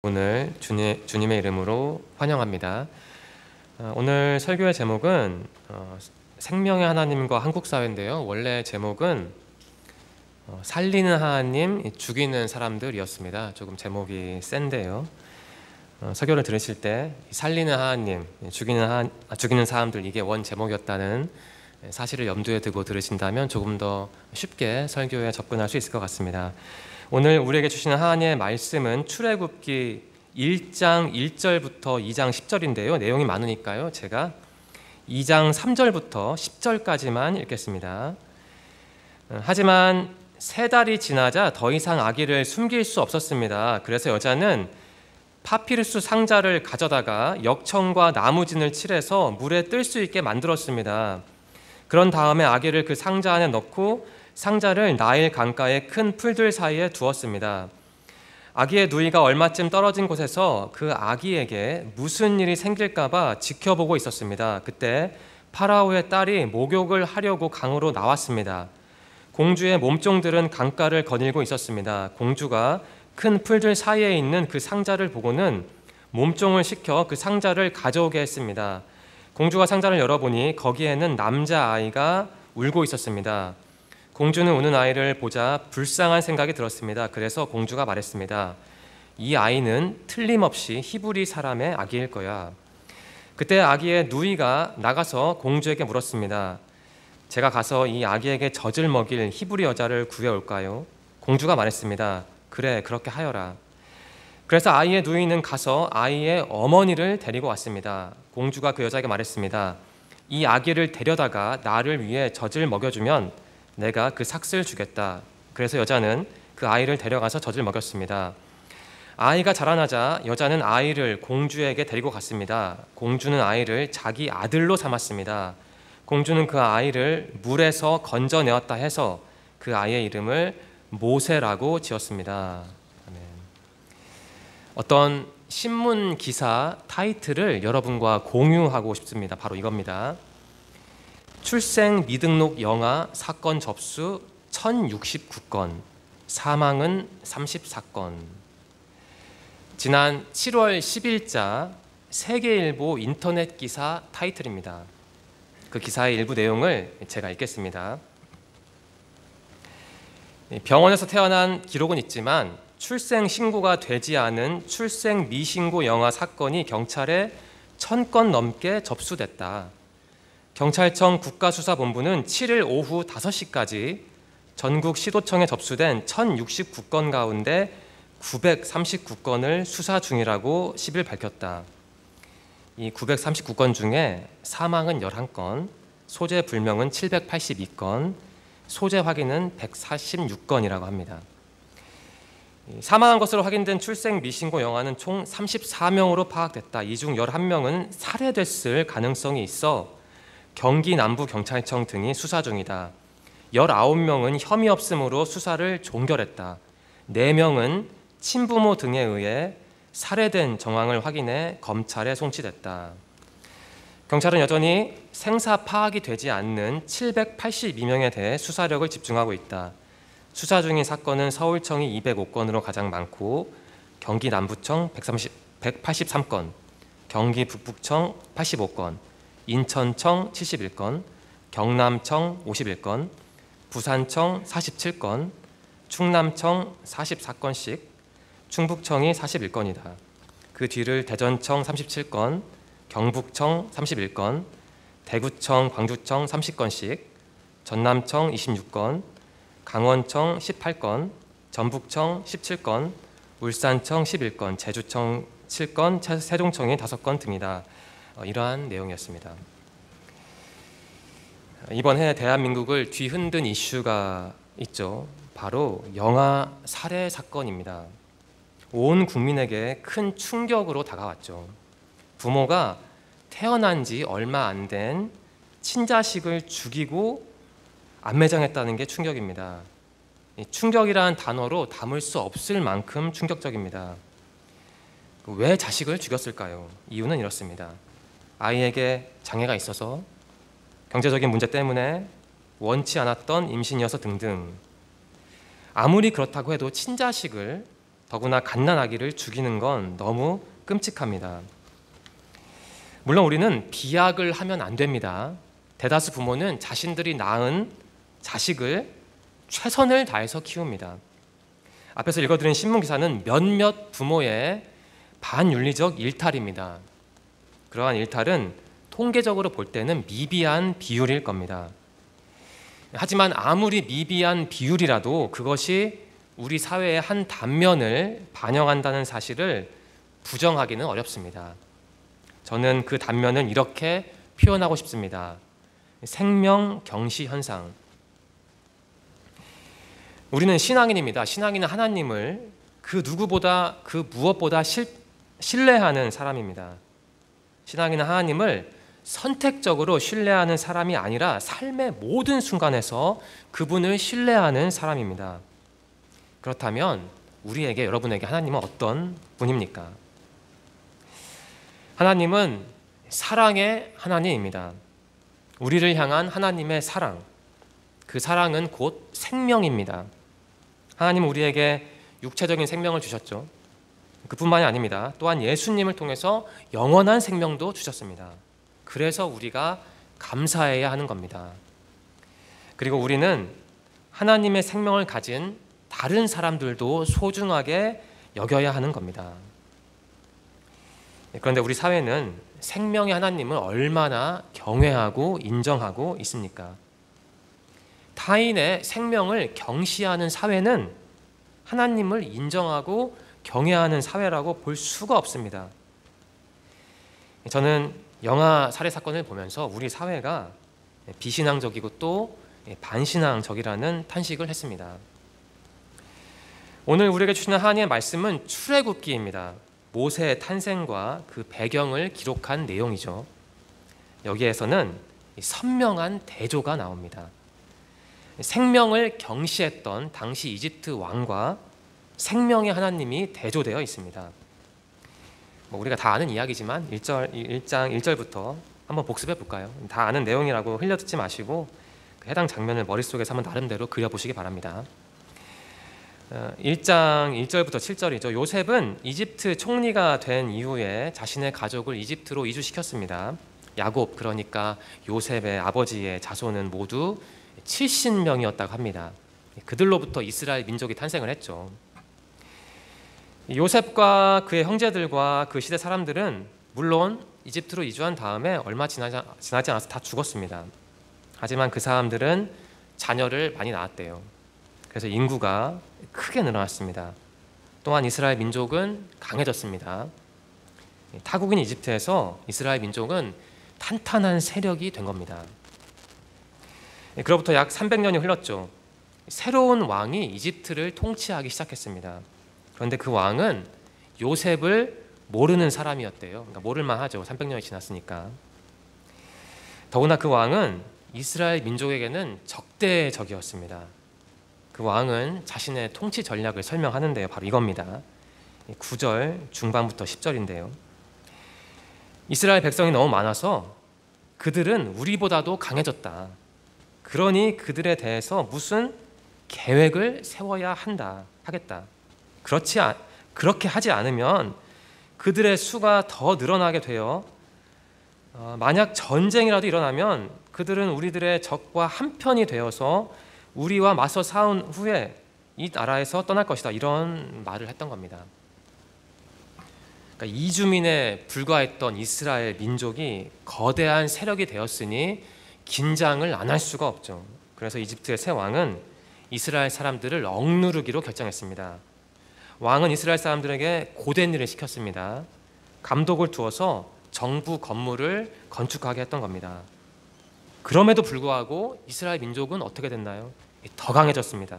오늘 주님의 이름으로 환영합니다. 오늘 설교의 제목은 생명의 하나님과 한국 사회인데요. 원래 제목은 살리는 하나님, 죽이는 사람들이었습니다. 조금 제목이 센데요. 설교를 들으실 때 살리는 하나님, 죽이는 사람들, 이게 원 제목이었다는 사실을 염두에 두고 들으신다면 조금 더 쉽게 설교에 접근할 수 있을 것 같습니다. 오늘 우리에게 주시는 하나님의 말씀은 출애굽기 1장 1절부터 2장 10절인데요. 내용이 많으니까요. 제가 2장 3절부터 10절까지만 읽겠습니다. 하지만 3달이 지나자 더 이상 아기를 숨길 수 없었습니다. 그래서 여자는 파피루스 상자를 가져다가 역청과 나무진을 칠해서 물에 뜰 수 있게 만들었습니다. 그런 다음에 아기를 그 상자 안에 넣고 상자를 나일 강가의 큰 풀들 사이에 두었습니다. 아기의 누이가 얼마쯤 떨어진 곳에서 그 아기에게 무슨 일이 생길까봐 지켜보고 있었습니다. 그때 파라오의 딸이 목욕을 하려고 강으로 나왔습니다. 공주의 몸종들은 강가를 거닐고 있었습니다. 공주가 큰 풀들 사이에 있는 그 상자를 보고는 몸종을 시켜 그 상자를 가져오게 했습니다. 공주가 상자를 열어보니 거기에는 남자아이가 울고 있었습니다. 공주는 우는 아이를 보자 불쌍한 생각이 들었습니다. 그래서 공주가 말했습니다. 이 아이는 틀림없이 히브리 사람의 아기일 거야. 그때 아기의 누이가 나가서 공주에게 물었습니다. 제가 가서 이 아기에게 젖을 먹일 히브리 여자를 구해올까요? 공주가 말했습니다. 그래, 그렇게 하여라. 그래서 아이의 누이는 가서 아이의 어머니를 데리고 왔습니다. 공주가 그 여자에게 말했습니다. 이 아기를 데려다가 나를 위해 젖을 먹여주면 내가 그 삭슬 주겠다. 그래서 여자는 그 아이를 데려가서 젖을 먹였습니다. 아이가 자라나자 여자는 아이를 공주에게 데리고 갔습니다. 공주는 아이를 자기 아들로 삼았습니다. 공주는 그 아이를 물에서 건져내었다 해서 그 아이의 이름을 모세라고 지었습니다. 어떤 신문 기사 타이틀을 여러분과 공유하고 싶습니다. 바로 이겁니다. 출생 미등록 영아 사건 접수 1069건, 사망은 34건. 지난 7월 10일자 세계일보 인터넷 기사 타이틀입니다. 그 기사의 일부 내용을 제가 읽겠습니다. 병원에서 태어난 기록은 있지만 출생 신고가 되지 않은 출생 미신고 영아 사건이 경찰에 1000건 넘게 접수됐다. 경찰청 국가수사본부는 7일 오후 5시까지 전국 시도청에 접수된 1069건 가운데 939건을 수사 중이라고 10일 밝혔다. 이 939건 중에 사망은 11건, 소재 불명은 782건, 소재 확인은 146건이라고 합니다. 사망한 것으로 확인된 출생 미신고 영아는 총 34명으로 파악됐다. 이 중 11명은 살해됐을 가능성이 있어 경기 남부경찰청 등이 수사 중이다. 19명은 혐의 없음으로 수사를 종결했다. 4명은 친부모 등에 의해 살해된 정황을 확인해 검찰에 송치됐다. 경찰은 여전히 생사 파악이 되지 않는 782명에 대해 수사력을 집중하고 있다. 수사 중인 사건은 서울청이 205건으로 가장 많고 경기 남부청 183건, 경기 북부청 85건, 인천청 71건, 경남청 51건, 부산청 47건, 충남청 44건씩, 충북청이 41건이다. 그 뒤를 대전청 37건, 경북청 31건, 대구청, 광주청 30건씩, 전남청 26건, 강원청 18건, 전북청 17건, 울산청 11건, 제주청 7건, 세종청이 5건 등이다. 이러한 내용이었습니다. 이번 해 대한민국을 뒤흔든 이슈가 있죠. 바로 영아 살해 사건입니다. 온 국민에게 큰 충격으로 다가왔죠. 부모가 태어난 지 얼마 안 된 친자식을 죽이고 안매장했다는 게 충격입니다. 충격이라는 단어로 담을 수 없을 만큼 충격적입니다. 왜 자식을 죽였을까요? 이유는 이렇습니다. 아이에게 장애가 있어서, 경제적인 문제 때문에, 원치 않았던 임신이어서 등등. 아무리 그렇다고 해도 친자식을 더구나 갓난아기를 죽이는 건 너무 끔찍합니다. 물론 우리는 비약을 하면 안 됩니다. 대다수 부모는 자신들이 낳은 자식을 최선을 다해서 키웁니다. 앞에서 읽어드린 신문기사는 몇몇 부모의 반윤리적 일탈입니다. 그러한 일탈은 통계적으로 볼 때는 미비한 비율일 겁니다. 하지만 아무리 미비한 비율이라도 그것이 우리 사회의 한 단면을 반영한다는 사실을 부정하기는 어렵습니다. 저는 그 단면을 이렇게 표현하고 싶습니다. 생명 경시 현상. 우리는 신앙인입니다. 신앙인은 하나님을 그 누구보다 그 무엇보다 신뢰하는 사람입니다. 신앙인은 하나님을 선택적으로 신뢰하는 사람이 아니라 삶의 모든 순간에서 그분을 신뢰하는 사람입니다. 그렇다면 우리에게, 여러분에게 하나님은 어떤 분입니까? 하나님은 사랑의 하나님입니다. 우리를 향한 하나님의 사랑, 그 사랑은 곧 생명입니다. 하나님은 우리에게 육체적인 생명을 주셨죠. 그뿐만이 아닙니다. 또한 예수님을 통해서 영원한 생명도 주셨습니다. 그래서 우리가 감사해야 하는 겁니다. 그리고 우리는 하나님의 생명을 가진 다른 사람들도 소중하게 여겨야 하는 겁니다. 그런데 우리 사회는 생명의 하나님을 얼마나 경외하고 인정하고 있습니까? 타인의 생명을 경시하는 사회는 하나님을 인정하고 경외하는 사회라고 볼 수가 없습니다. 저는 영아 살해 사건을 보면서 우리 사회가 비신앙적이고 또 반신앙적이라는 탄식을 했습니다. 오늘 우리에게 주시는 하나님의 말씀은 출애굽기입니다. 모세의 탄생과 그 배경을 기록한 내용이죠. 여기에서는 선명한 대조가 나옵니다. 생명을 경시했던 당시 이집트 왕과 생명의 하나님이 대조되어 있습니다. 우리가 다 아는 이야기지만 1장 1절부터 한번 복습해 볼까요? 다 아는 내용이라고 흘려듣지 마시고 해당 장면을 머릿속에서 한번 나름대로 그려보시기 바랍니다. 1장 1절부터 7절이죠. 요셉은 이집트 총리가 된 이후에 자신의 가족을 이집트로 이주시켰습니다. 야곱, 그러니까 요셉의 아버지의 자손은 모두 70명이었다고 합니다. 그들로부터 이스라엘 민족이 탄생을 했죠. 요셉과 그의 형제들과 그 시대 사람들은 물론 이집트로 이주한 다음에 얼마 지나지 않아서 다 죽었습니다. 하지만 그 사람들은 자녀를 많이 낳았대요. 그래서 인구가 크게 늘어났습니다. 또한 이스라엘 민족은 강해졌습니다. 타국인 이집트에서 이스라엘 민족은 탄탄한 세력이 된 겁니다. 그로부터 약 300년이 흘렀죠. 새로운 왕이 이집트를 통치하기 시작했습니다. 그런데 그 왕은 요셉을 모르는 사람이었대요. 그러니까 모를만 하죠. 300년이 지났으니까. 더구나 그 왕은 이스라엘 민족에게는 적대의 적이었습니다. 그 왕은 자신의 통치 전략을 설명하는데요. 바로 이겁니다. 9절 중반부터 10절인데요. 이스라엘 백성이 너무 많아서 그들은 우리보다도 강해졌다. 그러니 그들에 대해서 무슨 계획을 세워야 하겠다. 그렇게 하지 않으면 그들의 수가 더 늘어나게 되어 만약 전쟁이라도 일어나면 그들은 우리들의 적과 한편이 되어서 우리와 맞서 싸운 후에 이 나라에서 떠날 것이다. 이런 말을 했던 겁니다. 그러니까 이주민에 불과했던 이스라엘 민족이 거대한 세력이 되었으니 긴장을 안 할 수가 없죠. 그래서 이집트의 새 왕은 이스라엘 사람들을 억누르기로 결정했습니다. 왕은 이스라엘 사람들에게 고된 일을 시켰습니다. 감독을 두어서 정부 건물을 건축하게 했던 겁니다. 그럼에도 불구하고 이스라엘 민족은 어떻게 됐나요? 더 강해졌습니다.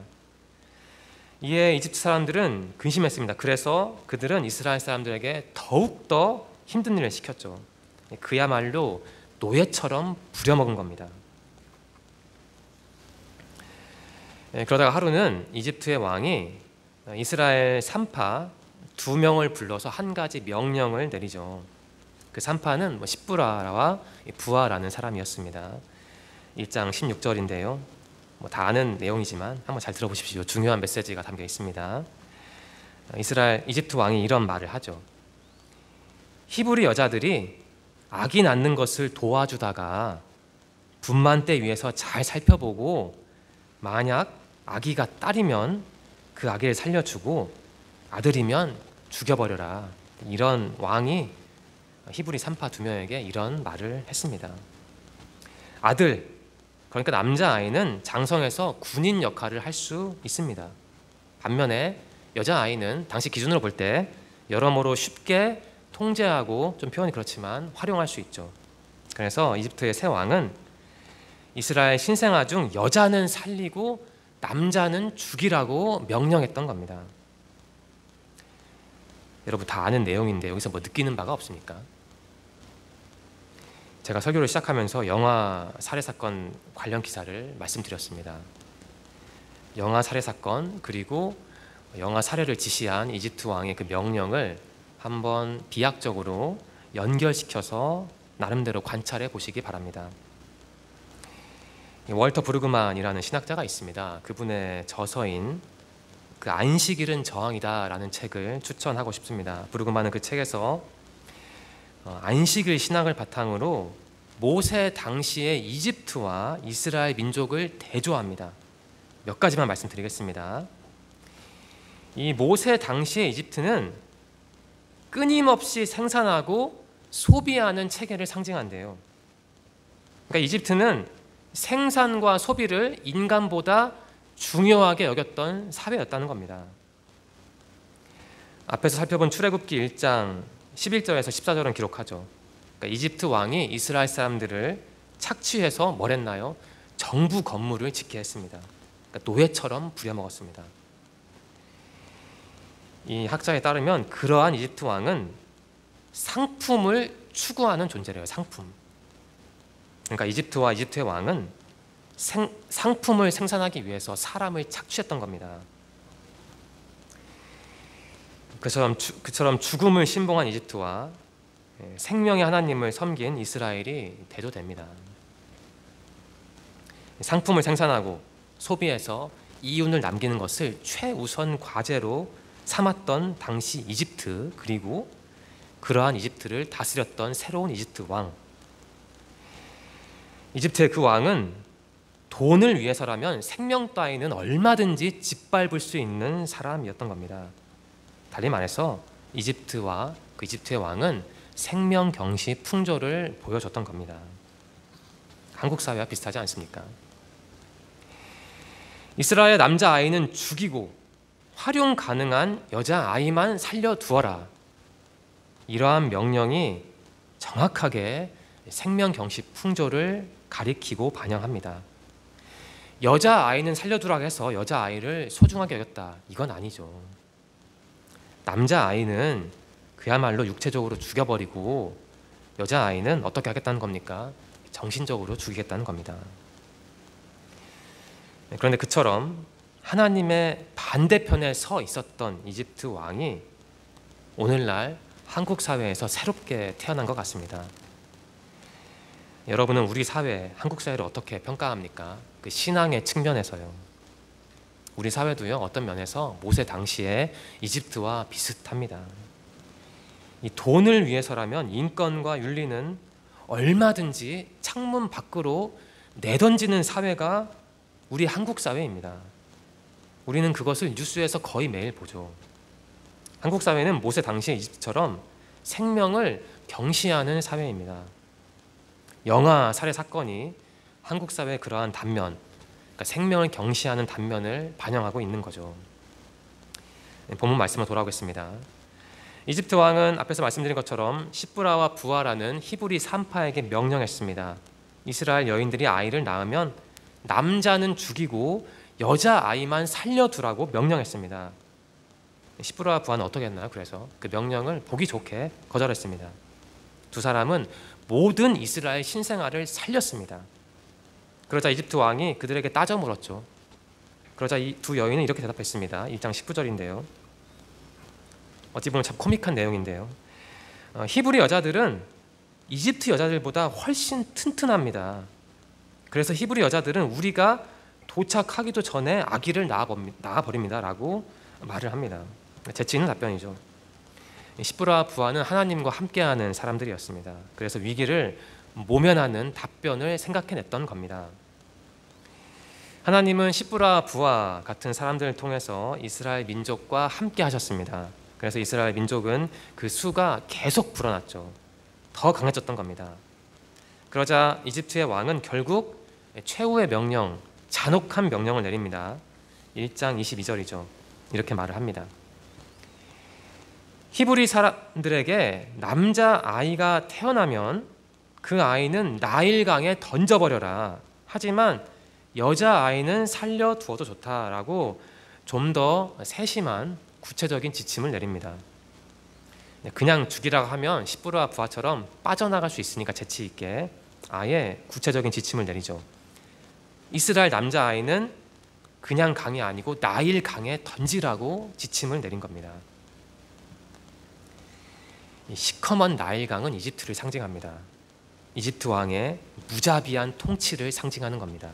이에 이집트 사람들은 근심했습니다. 그래서 그들은 이스라엘 사람들에게 더욱더 힘든 일을 시켰죠. 그야말로 노예처럼 부려먹은 겁니다. 그러다가 하루는 이집트의 왕이 이스라엘 산파 2명을 불러서 한 가지 명령을 내리죠. 그 산파는 십부라와 부하라는 사람이었습니다. 1장 16절인데요. 다 아는 내용이지만 한번 잘 들어보십시오. 중요한 메시지가 담겨 있습니다. 이집트 왕이 이런 말을 하죠. 히브리 여자들이 아기 낳는 것을 도와주다가 분만 대 위에서 잘 살펴보고 만약 아기가 딸이면 그 아기를 살려주고 아들이면 죽여버려라. 이런 왕이 히브리 산파 2명에게 이런 말을 했습니다. 아들, 그러니까 남자아이는 장성에서 군인 역할을 할 수 있습니다. 반면에 여자아이는 당시 기준으로 볼 때 여러모로 쉽게 통제하고, 좀 표현이 그렇지만 활용할 수 있죠. 그래서 이집트의 새 왕은 이스라엘 신생아 중 여자는 살리고 남자는 죽이라고 명령했던 겁니다. 여러분 다 아는 내용인데 여기서 뭐 느끼는 바가 없습니까? 제가 설교를 시작하면서 영아 살해사건 관련 기사를 말씀드렸습니다. 영아 살해사건, 그리고 영아 살해를 지시한 이집트 왕의 그 명령을 한번 비약적으로 연결시켜서 나름대로 관찰해 보시기 바랍니다. 월터 브루그만이라는 신학자가 있습니다. 그분의 저서인 그 안식 잃은 저항이다 라는 책을 추천하고 싶습니다. 브루그만은 그 책에서 안식일 신학을 바탕으로 모세 당시의 이집트와 이스라엘 민족을 대조합니다. 몇 가지만 말씀드리겠습니다. 이 모세 당시의 이집트는 끊임없이 생산하고 소비하는 체계를 상징한대요. 그러니까 이집트는 생산과 소비를 인간보다 중요하게 여겼던 사회였다는 겁니다. 앞에서 살펴본 출애굽기 1장 11절에서 14절은 기록하죠. 그러니까 이집트 왕이 이스라엘 사람들을 착취해서 뭘 했나요? 정부 건물을 짓게 했습니다. 그러니까 노예처럼 부려먹었습니다. 이 학자에 따르면 그러한 이집트 왕은 상품을 추구하는 존재래요. 상품. 그러니까 이집트와 이집트의 왕은 상품을 생산하기 위해서 사람을 착취했던 겁니다. 그처럼 죽음을 신봉한 이집트와 생명의 하나님을 섬긴 이스라엘이 대조됩니다. 상품을 생산하고 소비해서 이윤을 남기는 것을 최우선 과제로 삼았던 당시 이집트, 그리고 그러한 이집트를 다스렸던 새로운 이집트 왕. 이집트의 그 왕은 돈을 위해서라면 생명 따위는 얼마든지 짓밟을 수 있는 사람이었던 겁니다. 달리 말해서 이집트와 그 이집트의 왕은 생명 경시 풍조를 보여줬던 겁니다. 한국 사회와 비슷하지 않습니까? 이스라엘 남자아이는 죽이고 활용 가능한 여자아이만 살려두어라. 이러한 명령이 정확하게 생명 경시 풍조를 가리키고 반영합니다. 여자아이는 살려두라고 해서 여자아이를 소중하게 여겼다, 이건 아니죠. 남자아이는 그야말로 육체적으로 죽여버리고 여자아이는 어떻게 하겠다는 겁니까? 정신적으로 죽이겠다는 겁니다. 그런데 그처럼 하나님의 반대편에 서 있었던 이집트 왕이 오늘날 한국 사회에서 새롭게 태어난 것 같습니다. 여러분은 우리 사회, 한국 사회를 어떻게 평가합니까? 그 신앙의 측면에서요. 우리 사회도요, 어떤 면에서 모세 당시의 이집트와 비슷합니다. 이 돈을 위해서라면 인권과 윤리는 얼마든지 창문 밖으로 내던지는 사회가 우리 한국 사회입니다. 우리는 그것을 뉴스에서 거의 매일 보죠. 한국 사회는 모세 당시의 이집트처럼 생명을 경시하는 사회입니다. 영아 살해 사건이 한국 사회의 그러한 단면, 그러니까 생명을 경시하는 단면을 반영하고 있는 거죠. 본문 말씀으로 돌아오겠습니다. 이집트 왕은 앞에서 말씀드린 것처럼 시브라와 부하라는 히브리 산파에게 명령했습니다. 이스라엘 여인들이 아이를 낳으면 남자는 죽이고 여자아이만 살려두라고 명령했습니다. 시브라와 부하는 어떻게 했나요? 그래서 그 명령을 보기 좋게 거절했습니다. 두 사람은 모든 이스라엘 신생아를 살렸습니다. 그러자 이집트 왕이 그들에게 따져 물었죠. 그러자 이 두 여인은 이렇게 대답했습니다. 1장 19절인데요. 어찌 보면 참 코믹한 내용인데요. 히브리 여자들은 이집트 여자들보다 훨씬 튼튼합니다. 그래서 히브리 여자들은 우리가 도착하기도 전에 아기를 낳아버립니다 라고 말을 합니다. 재치 있는 답변이죠. 시브라와 부하는 하나님과 함께하는 사람들이었습니다. 그래서 위기를 모면하는 답변을 생각해냈던 겁니다. 하나님은 시브라와 부하 같은 사람들을 통해서 이스라엘 민족과 함께 하셨습니다. 그래서 이스라엘 민족은 그 수가 계속 불어났죠. 더 강해졌던 겁니다. 그러자 이집트의 왕은 결국 최후의 명령, 잔혹한 명령을 내립니다. 1장 22절이죠. 이렇게 말을 합니다. 히브리 사람들에게 남자아이가 태어나면 그 아이는 나일강에 던져버려라. 하지만 여자아이는 살려두어도 좋다라고 좀 더 세심한 구체적인 지침을 내립니다. 그냥 죽이라고 하면 시브라와 부하처럼 빠져나갈 수 있으니까 재치 있게 아예 구체적인 지침을 내리죠. 이스라엘 남자아이는 그냥 강이 아니고 나일 강에 던지라고 지침을 내린 겁니다. 이 시커먼 나일 강은 이집트를 상징합니다. 이집트 왕의 무자비한 통치를 상징하는 겁니다.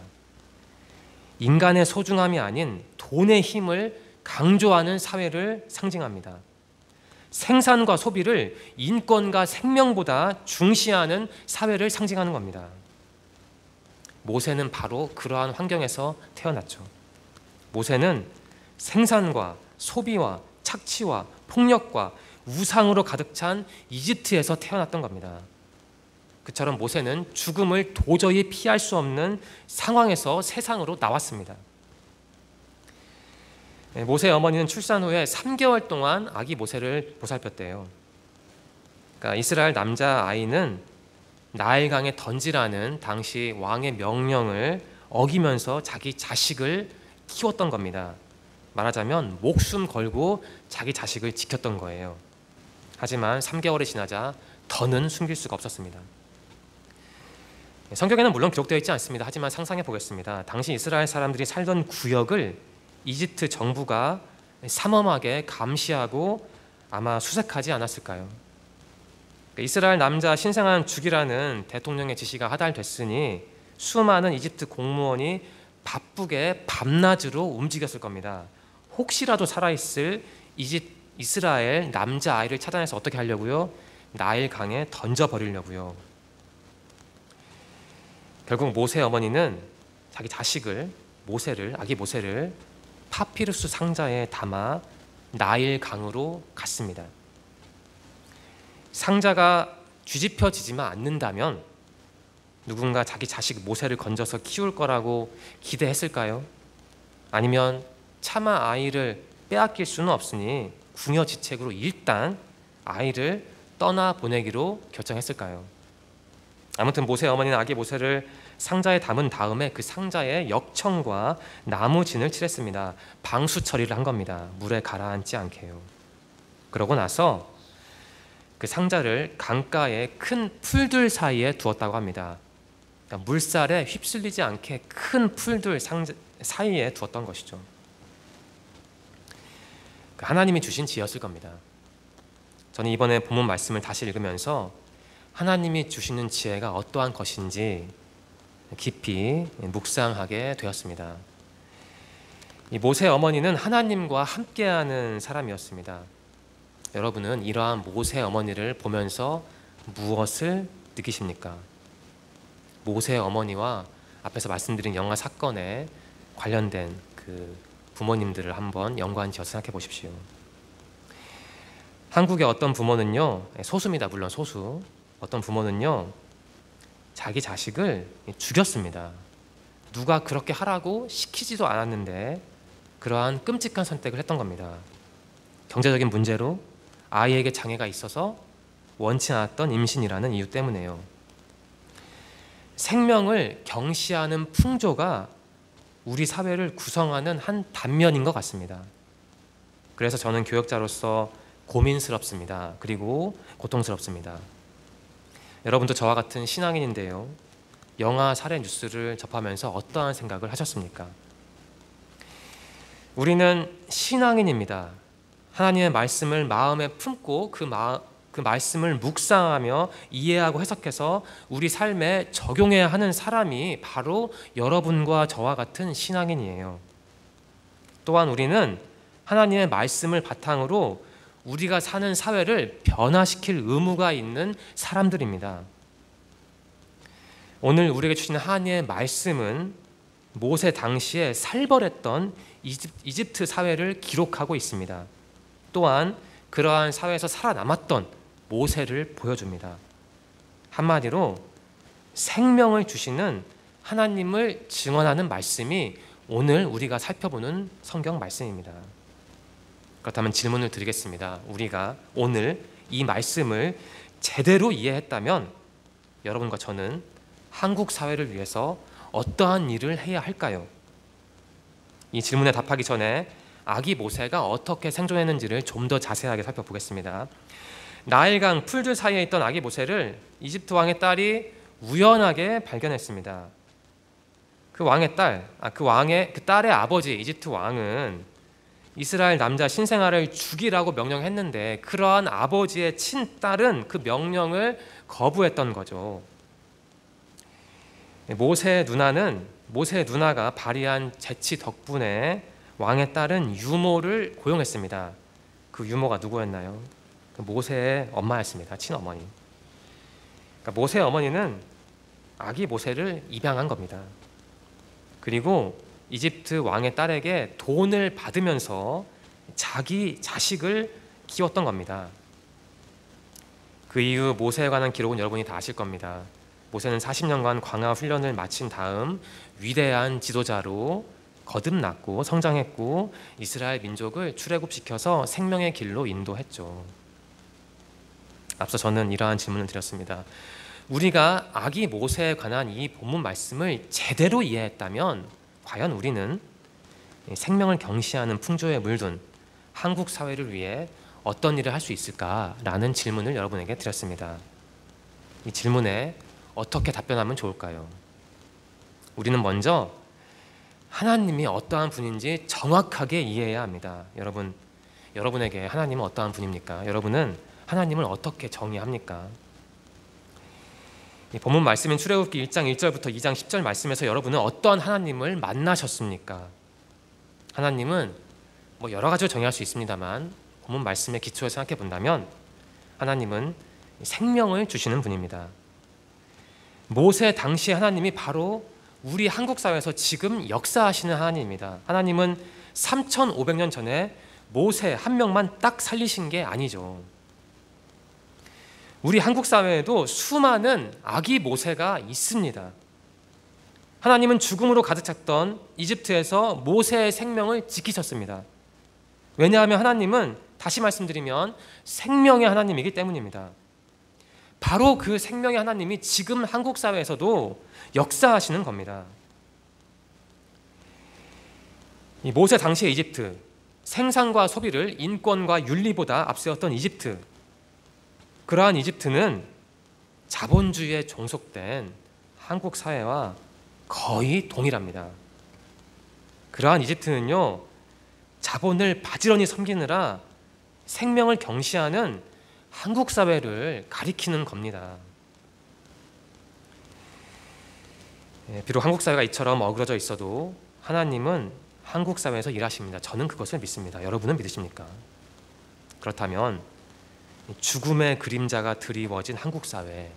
인간의 소중함이 아닌 돈의 힘을 강조하는 사회를 상징합니다. 생산과 소비를 인권과 생명보다 중시하는 사회를 상징하는 겁니다. 모세는 바로 그러한 환경에서 태어났죠. 모세는 생산과 소비와 착취와 폭력과 우상으로 가득 찬 이집트에서 태어났던 겁니다. 그처럼 모세는 죽음을 도저히 피할 수 없는 상황에서 세상으로 나왔습니다. 모세의 어머니는 출산 후에 3개월 동안 아기 모세를 보살폈대요. 그러니까 이스라엘 남자아이는 나일강에 던지라는 당시 왕의 명령을 어기면서 자기 자식을 키웠던 겁니다. 말하자면 목숨 걸고 자기 자식을 지켰던 거예요. 하지만 3개월이 지나자 더는 숨길 수가 없었습니다. 성경에는 물론 기록되어 있지 않습니다. 하지만 상상해 보겠습니다. 당시 이스라엘 사람들이 살던 구역을 이집트 정부가 삼엄하게 감시하고 아마 수색하지 않았을까요? 이스라엘 남자 신생아 죽이라는 대통령의 지시가 하달됐으니 수많은 이집트 공무원이 바쁘게 밤낮으로 움직였을 겁니다. 혹시라도 살아있을 이스라엘 남자아이를 찾아내서 어떻게 하려고요? 나일 강에 던져버리려고요. 결국 모세 어머니는 자기 자식을 아기 모세를 파피루스 상자에 담아 나일 강으로 갔습니다. 상자가 뒤집혀지지만 않는다면 누군가 자기 자식 모세를 건져서 키울 거라고 기대했을까요? 아니면 차마 아이를 빼앗길 수는 없으니 궁여지책으로 일단 아이를 떠나보내기로 결정했을까요? 아무튼 모세 어머니는 아기 모세를 상자에 담은 다음에 그 상자에 역청과 나무진을 칠했습니다. 방수 처리를 한 겁니다. 물에 가라앉지 않게요. 그러고 나서 그 상자를 강가의 큰 풀들 사이에 두었다고 합니다. 그러니까 물살에 휩쓸리지 않게 큰 풀들 사이에 두었던 것이죠. 하나님이 주신 지혜였을 겁니다. 저는 이번에 본문 말씀을 다시 읽으면서 하나님이 주시는 지혜가 어떠한 것인지 깊이 묵상하게 되었습니다. 이 모세 어머니는 하나님과 함께하는 사람이었습니다. 여러분은 이러한 모세 어머니를 보면서 무엇을 느끼십니까? 모세 어머니와 앞에서 말씀드린 영화 사건에 관련된 그 부모님들을 한번 연관지어서 생각해 보십시오. 한국의 어떤 부모는요, 소수입니다. 물론 소수. 어떤 부모는요, 자기 자식을 죽였습니다. 누가 그렇게 하라고 시키지도 않았는데 그러한 끔찍한 선택을 했던 겁니다. 경제적인 문제로 아이에게 장애가 있어서 원치 않았던 임신이라는 이유 때문에요. 생명을 경시하는 풍조가 우리 사회를 구성하는 한 단면인 것 같습니다. 그래서 저는 교역자로서 고민스럽습니다. 그리고 고통스럽습니다. 여러분도 저와 같은 신앙인인데요, 영아 살해 뉴스를 접하면서 어떠한 생각을 하셨습니까? 우리는 신앙인입니다. 하나님의 말씀을 마음에 품고 그 말씀을 묵상하며 이해하고 해석해서 우리 삶에 적용해야 하는 사람이 바로 여러분과 저와 같은 신앙인이에요. 또한 우리는 하나님의 말씀을 바탕으로 우리가 사는 사회를 변화시킬 의무가 있는 사람들입니다. 오늘 우리에게 주시는 하나님의 말씀은 모세 당시에 살벌했던 이집트 사회를 기록하고 있습니다. 또한 그러한 사회에서 살아남았던 모세를 보여줍니다. 한마디로 생명을 주시는 하나님을 증언하는 말씀이 오늘 우리가 살펴보는 성경 말씀입니다. 그렇다면 질문을 드리겠습니다. 우리가 오늘 이 말씀을 제대로 이해했다면 여러분과 저는 한국 사회를 위해서 어떠한 일을 해야 할까요? 이 질문에 답하기 전에 아기 모세가 어떻게 생존했는지를 좀 더 자세하게 살펴보겠습니다. 나일강 풀들 사이에 있던 아기 모세를 이집트 왕의 딸이 우연하게 발견했습니다. 그 딸의 아버지 이집트 왕은 이스라엘 남자 신생아를 죽이라고 명령했는데 그러한 아버지의 친딸은 그 명령을 거부했던 거죠. 모세의 누나가 발휘한 재치 덕분에 왕의 딸은 유모를 고용했습니다. 그 유모가 누구였나요? 모세의 엄마였습니다. 친어머니. 그러니까 모세의 어머니는 아기 모세를 입양한 겁니다. 그리고 이집트 왕의 딸에게 돈을 받으면서 자기 자식을 키웠던 겁니다. 그 이후 모세에 관한 기록은 여러분이 다 아실 겁니다. 모세는 40년간 광야 훈련을 마친 다음 위대한 지도자로 거듭났고 성장했고 이스라엘 민족을 출애굽시켜서 생명의 길로 인도했죠. 앞서 저는 이러한 질문을 드렸습니다. 우리가 아기 모세에 관한 이 본문 말씀을 제대로 이해했다면 과연 우리는 생명을 경시하는 풍조에 물든 한국 사회를 위해 어떤 일을 할 수 있을까라는 질문을 여러분에게 드렸습니다. 이 질문에 어떻게 답변하면 좋을까요? 우리는 먼저 하나님이 어떠한 분인지 정확하게 이해해야 합니다. 여러분에게 하나님은 어떠한 분입니까? 여러분은 하나님을 어떻게 정의합니까? 이 본문 말씀인 출애굽기 1장 1절부터 2장 10절 말씀에서 여러분은 어떤 하나님을 만나셨습니까? 하나님은 여러 가지로 정의할 수 있습니다만 본문 말씀의 기초에 생각해 본다면 하나님은 생명을 주시는 분입니다. 모세 당시 하나님이 바로 우리 한국 사회에서 지금 역사하시는 하나님입니다. 하나님은 3,500년 전에 모세 한 명만 딱 살리신 게 아니죠. 우리 한국 사회에도 수많은 아기 모세가 있습니다. 하나님은 죽음으로 가득 찼던 이집트에서 모세의 생명을 지키셨습니다. 왜냐하면 하나님은 다시 말씀드리면 생명의 하나님이기 때문입니다. 바로 그 생명의 하나님이 지금 한국 사회에서도 역사하시는 겁니다. 이 모세 당시의 이집트, 생산과 소비를 인권과 윤리보다 앞세웠던 이집트, 그러한 이집트는 자본주의에 종속된 한국 사회와 거의 동일합니다. 그러한 이집트는요, 자본을 바지런히 섬기느라 생명을 경시하는 한국 사회를 가리키는 겁니다. 비록 한국 사회가 이처럼 어그러져 있어도 하나님은 한국 사회에서 일하십니다. 저는 그것을 믿습니다. 여러분은 믿으십니까? 그렇다면 죽음의 그림자가 드리워진 한국 사회,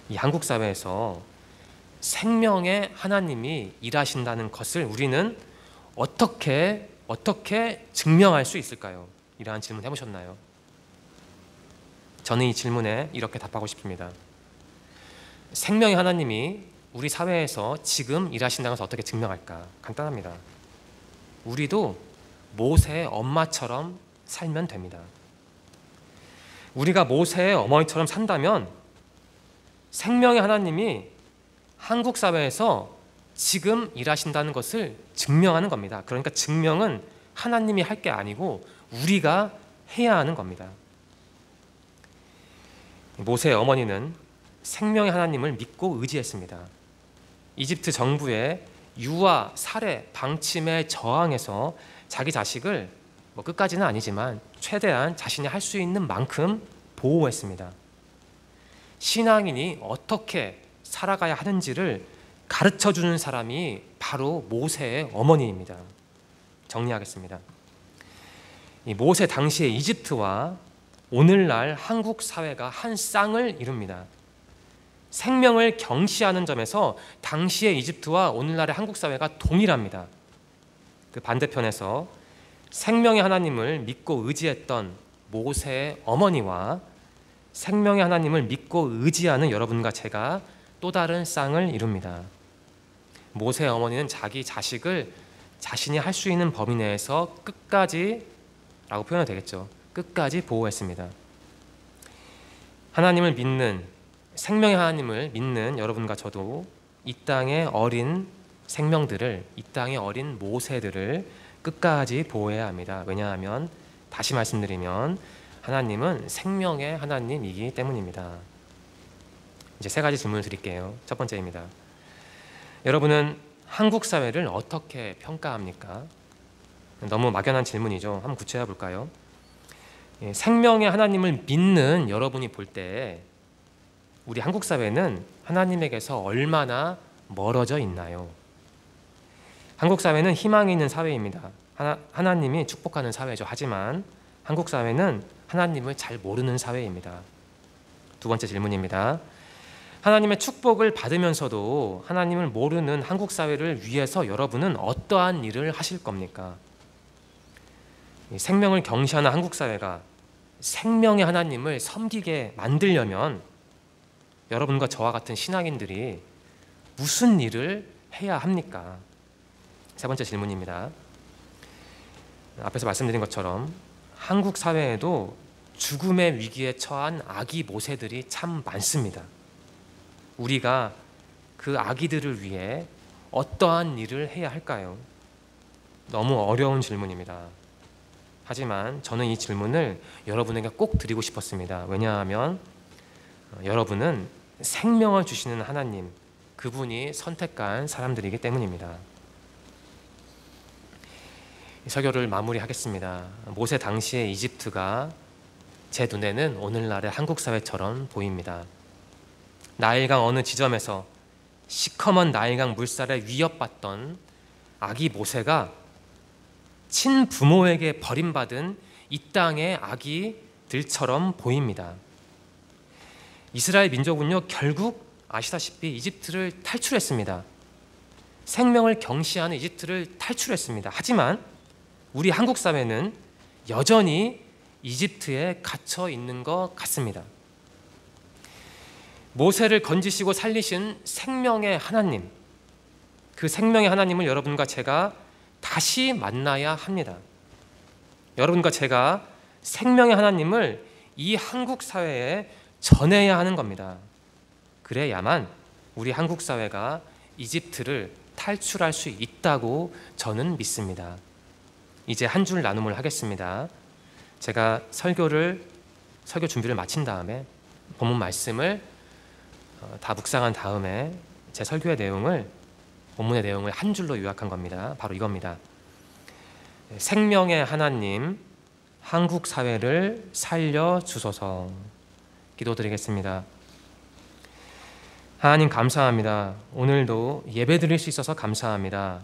이 한국 사회에서 생명의 하나님이 일하신다는 것을 우리는 어떻게 증명할 수 있을까요? 이러한 질문 해보셨나요? 저는 이 질문에 이렇게 답하고 싶습니다. 생명의 하나님이 우리 사회에서 지금 일하신다는 것을 어떻게 증명할까? 간단합니다. 우리도 모세의 엄마처럼 살면 됩니다. 우리가 모세의 어머니처럼 산다면 생명의 하나님이 한국 사회에서 지금 일하신다는 것을 증명하는 겁니다. 그러니까 증명은 하나님이 할 게 아니고 우리가 해야 하는 겁니다. 모세의 어머니는 생명의 하나님을 믿고 의지했습니다. 이집트 정부의 유아, 살해, 방침에 저항해서 자기 자식을 끝까지는 아니지만 최대한 자신이 할 수 있는 만큼 보호했습니다. 신앙인이 어떻게 살아가야 하는지를 가르쳐주는 사람이 바로 모세의 어머니입니다. 정리하겠습니다. 이 모세 당시의 이집트와 오늘날 한국 사회가 한 쌍을 이룹니다. 생명을 경시하는 점에서 당시의 이집트와 오늘날의 한국 사회가 동일합니다. 그 반대편에서 생명의 하나님을 믿고 의지했던 모세의 어머니와 생명의 하나님을 믿고 의지하는 여러분과 제가 또 다른 쌍을 이룹니다. 모세의 어머니는 자기 자식을 자신이 할 수 있는 범위 내에서 끝까지 라고 표현해도 되겠죠. 끝까지 보호했습니다. 하나님을 믿는, 생명의 하나님을 믿는 여러분과 저도 이 땅의 어린 생명들을, 이 땅의 어린 모세들을 끝까지 보호해야 합니다. 왜냐하면 다시 말씀드리면 하나님은 생명의 하나님이기 때문입니다. 이제 세 가지 질문을 드릴게요. 첫 번째입니다. 여러분은 한국 사회를 어떻게 평가합니까? 너무 막연한 질문이죠. 한번 구체화 볼까요? 생명의 하나님을 믿는 여러분이 볼 때 우리 한국 사회는 하나님에게서 얼마나 멀어져 있나요? 한국 사회는 희망이 있는 사회입니다. 하나님이 축복하는 사회죠. 하지만 한국 사회는 하나님을 잘 모르는 사회입니다. 두 번째 질문입니다. 하나님의 축복을 받으면서도 하나님을 모르는 한국 사회를 위해서 여러분은 어떠한 일을 하실 겁니까? 생명을 경시하는 한국 사회가 생명의 하나님을 섬기게 만들려면 여러분과 저와 같은 신앙인들이 무슨 일을 해야 합니까? 세 번째 질문입니다. 앞에서 말씀드린 것처럼 한국 사회에도 죽음의 위기에 처한 아기 모세들이 참 많습니다. 우리가 그 아기들을 위해 어떠한 일을 해야 할까요? 너무 어려운 질문입니다. 하지만 저는 이 질문을 여러분에게 꼭 드리고 싶었습니다. 왜냐하면 여러분은 생명을 주시는 하나님, 그분이 선택한 사람들이기 때문입니다. 이 설교를 마무리하겠습니다. 모세 당시의 이집트가 제 눈에는 오늘날의 한국 사회처럼 보입니다. 나일강 어느 지점에서 시커먼 나일강 물살에 위협받던 아기 모세가 친부모에게 버림받은 이 땅의 아기들처럼 보입니다. 이스라엘 민족은요, 결국 아시다시피 이집트를 탈출했습니다. 생명을 경시하는 이집트를 탈출했습니다. 하지만 우리 한국 사회는 여전히 이집트에 갇혀 있는 것 같습니다. 모세를 건지시고 살리신 생명의 하나님, 그 생명의 하나님을 여러분과 제가 다시 만나야 합니다. 여러분과 제가 생명의 하나님을 이 한국 사회에 전해야 하는 겁니다. 그래야만 우리 한국 사회가 이집트를 탈출할 수 있다고 저는 믿습니다. 이제 한 줄 나눔을 하겠습니다. 제가 설교 준비를 마친 다음에 본문 말씀을 다 묵상한 다음에 제 설교의 내용을, 본문의 내용을 한 줄로 요약한 겁니다. 바로 이겁니다. 생명의 하나님, 한국 사회를 살려주소서. 기도드리겠습니다. 하나님 감사합니다. 오늘도 예배드릴 수 있어서 감사합니다.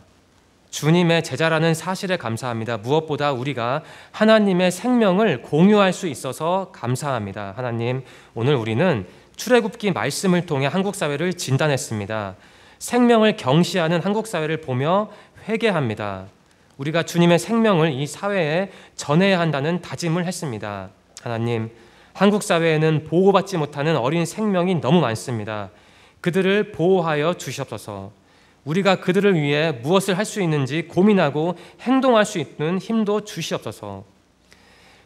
주님의 제자라는 사실에 감사합니다. 무엇보다 우리가 하나님의 생명을 공유할 수 있어서 감사합니다. 하나님, 오늘 우리는 출애굽기 말씀을 통해 한국 사회를 진단했습니다. 생명을 경시하는 한국 사회를 보며 회개합니다. 우리가 주님의 생명을 이 사회에 전해야 한다는 다짐을 했습니다. 하나님, 한국 사회에는 보호받지 못하는 어린 생명이 너무 많습니다. 그들을 보호하여 주시옵소서. 우리가 그들을 위해 무엇을 할 수 있는지 고민하고 행동할 수 있는 힘도 주시옵소서.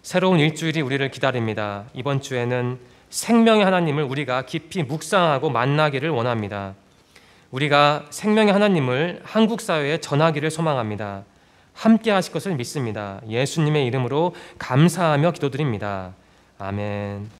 새로운 일주일이 우리를 기다립니다. 이번 주에는 생명의 하나님을 우리가 깊이 묵상하고 만나기를 원합니다. 우리가 생명의 하나님을 한국 사회에 전하기를 소망합니다. 함께 하실 것을 믿습니다. 예수님의 이름으로 감사하며 기도드립니다. 아멘.